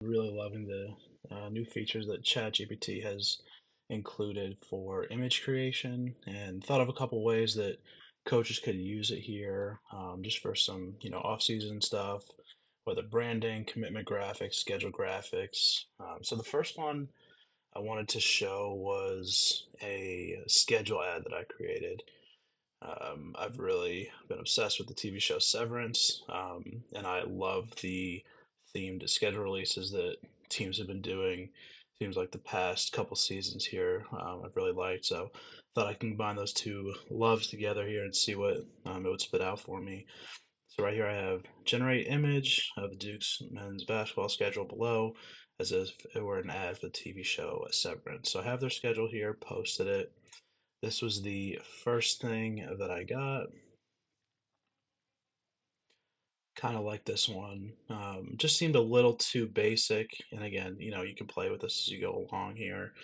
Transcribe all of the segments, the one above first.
really loving the new features that ChatGPT has included for image creation, and thought of a couple ways that coaches could use it here, just for some, off-season stuff, whether branding, commitment graphics, schedule graphics. So the first one I wanted to show was a schedule ad that I created. I've really been obsessed with the TV show Severance, and I love the themed schedule releases that teams have been doing. Seems like the past couple seasons here, I've really liked. So thought I can combine those two loves together here and see what it would spit out for me. So right here I have generate image of the Duke's men's basketball schedule below, as if it were an ad for the TV show Severance. So I have their schedule here, posted it. This was the first thing that I got. Kind of like this one. Just seemed a little too basic. And again, you can play with this as you go along here.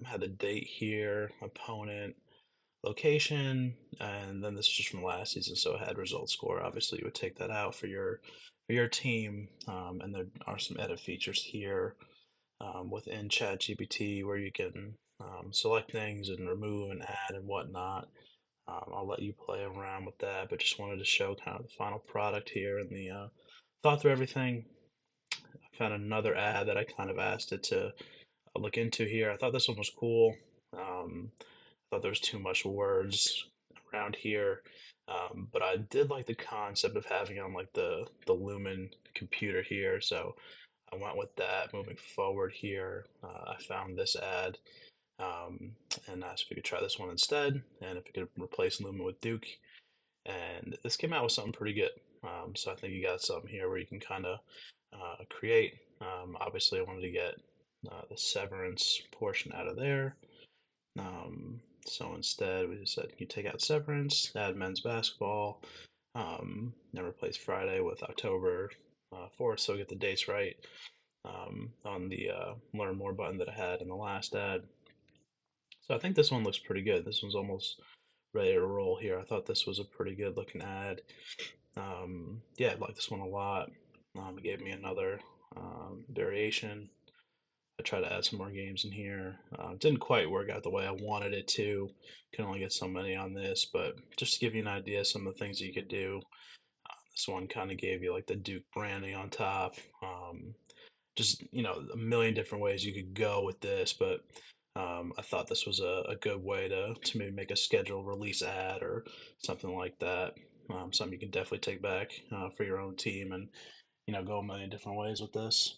Had the date here, opponent, location, and then this is just from last season, so it had result score. Obviously, you would take that out for your team. And there are some edit features here within ChatGPT where you can select things and remove and add and whatnot. I'll let you play around with that, but just wanted to show kind of the final product here and the thought through everything. I found another ad that I kind of asked it to look into here. I thought this one was cool. I thought there was too much words around here, but I did like the concept of having it on like the Lumen computer here, so I went with that. Moving forward here, I found this ad um, and asked if we could try this one instead, and if we could replace Lumen with Duke. And this came out with something pretty good. So I think you got something here where you can kind of create. Obviously, I wanted to get the severance portion out of there. So instead, we just said you take out severance, add men's basketball, then replace Friday with October 4th, so we get the dates right on the learn more button that I had in the last ad. So I think this one looks pretty good. This one's almost ready to roll here. I thought this was a pretty good looking ad. Yeah, I like this one a lot. It gave me another variation. I tried to add some more games in here. Didn't quite work out the way I wanted it to. Can only get so many on this, but just to give you an idea, some of the things you could do. This one kind of gave you like the Duke branding on top. Just a million different ways you could go with this, but I thought this was a good way to maybe make a schedule release ad or something like that. Something you can definitely take back for your own team and go a million different ways with this.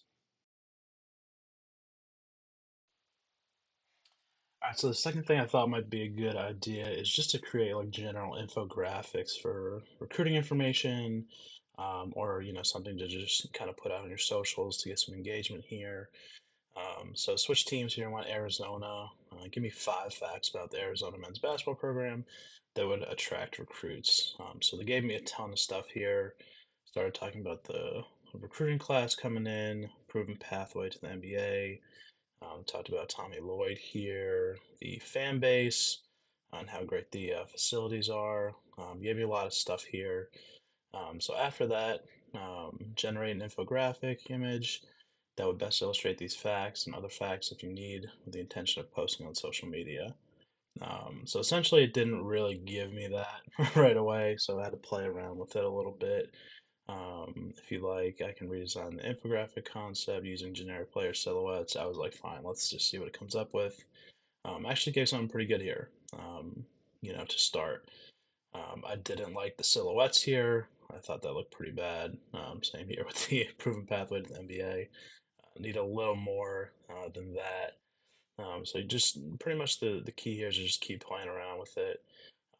All right, so the second thing I thought might be a good idea is just to create like general infographics for recruiting information, or something to just kind of put out on your socials to get some engagement here. So switch teams here. I want Arizona. Give me 5 facts about the Arizona men's basketball program that would attract recruits. So they gave me a ton of stuff here. Started talking about the recruiting class coming in, proven pathway to the NBA. Talked about Tommy Lloyd here, the fan base, and how great the facilities are. Gave me a lot of stuff here. So after that, generate an infographic image that would best illustrate these facts and other facts if you need, with the intention of posting on social media. So essentially, it didn't really give me that right away, so I had to play around with it a little bit. If you like, I can redesign the infographic concept using generic player silhouettes. I was like, fine, let's just see what it comes up with. Actually gave something pretty good here, to start. I didn't like the silhouettes here. I thought that looked pretty bad. Same here with the proven pathway to the NBA. Need a little more than that. So just pretty much the key here is to just keep playing around with it.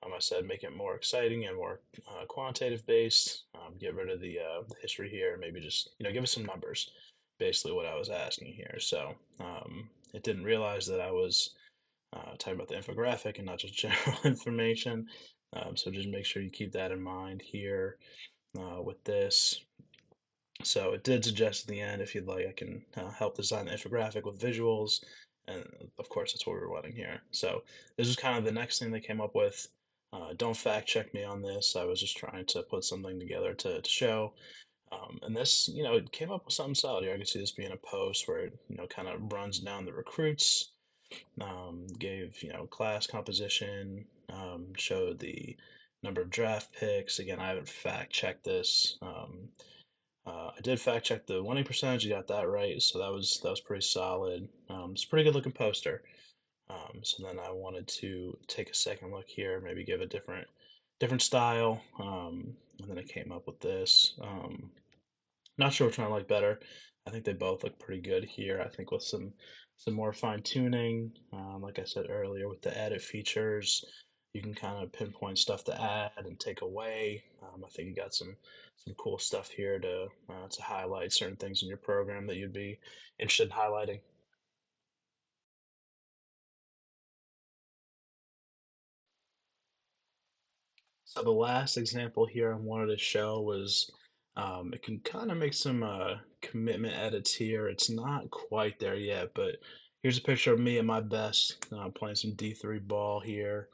I said make it more exciting and more quantitative based. Get rid of the history here. Maybe just give us some numbers. Basically, what I was asking here. So it didn't realize that I was talking about the infographic and not just general information. So just make sure you keep that in mind here with this. So it did suggest at the end, if you'd like, I can help design the infographic with visuals. And of course, that's what we were wanting here. So this is kind of the next thing they came up with. Don't fact check me on this. I was just trying to put something together to show. And this, it came up with something solid here. I can see this being a post where it, kind of runs down the recruits, gave, class composition, showed the number of draft picks. Again, I haven't fact checked this. I did fact check the winning percentage. You got that right, so that was pretty solid. It's a pretty good looking poster. So then I wanted to take a second look here, maybe give a different style, and then I came up with this. Not sure which one I like better. I think they both look pretty good here. I think with some more fine tuning, like I said earlier, with the edit features, you can kind of pinpoint stuff to add and take away. I think you got some cool stuff here to highlight certain things in your program that you'd be interested in highlighting. So the last example here I wanted to show was it can kind of make some commitment edits here. It's not quite there yet, but here's a picture of me at my best playing some D3 ball here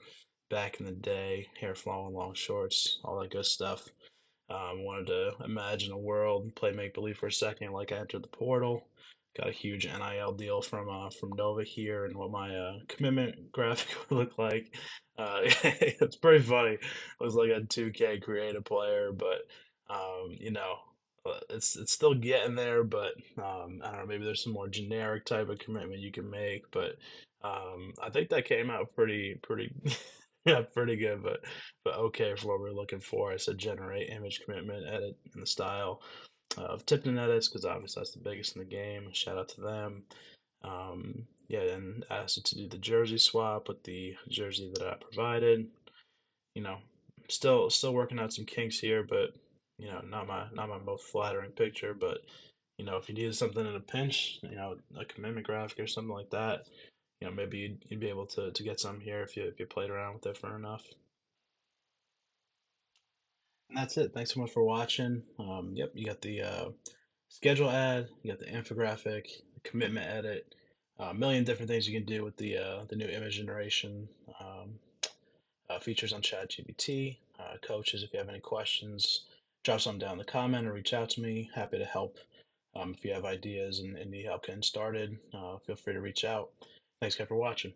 back in the day, hair flowing, long shorts, all that good stuff. Wanted to imagine a world and play make believe for a second, like I entered the portal. Got a huge NIL deal from Nova here, and what my commitment graphic would look like. It's pretty funny. It was like a 2K creative player, but it's still getting there. But I don't know. Maybe there's some more generic type of commitment you can make, but I think that came out pretty yeah, pretty good. But okay for what we're looking for. I said generate image commitment edit in the style of Tipton edits because obviously that's the biggest in the game. Shout out to them. Yeah, and asked it to do the jersey swap with the jersey that I provided. You know, still working out some kinks here, but not my most flattering picture. But if you needed something in a pinch, a commitment graphic or something like that, maybe you'd be able to get some here if you played around with it for enough. And that's it. Thanks so much for watching. Yep, you got the schedule ad, you got the infographic, the commitment edit, a million different things you can do with the new image generation features on ChatGPT. Coaches, if you have any questions, drop something down in the comment or reach out to me. Happy to help. If you have ideas and need help getting started, feel free to reach out. Thanks, guys, for watching.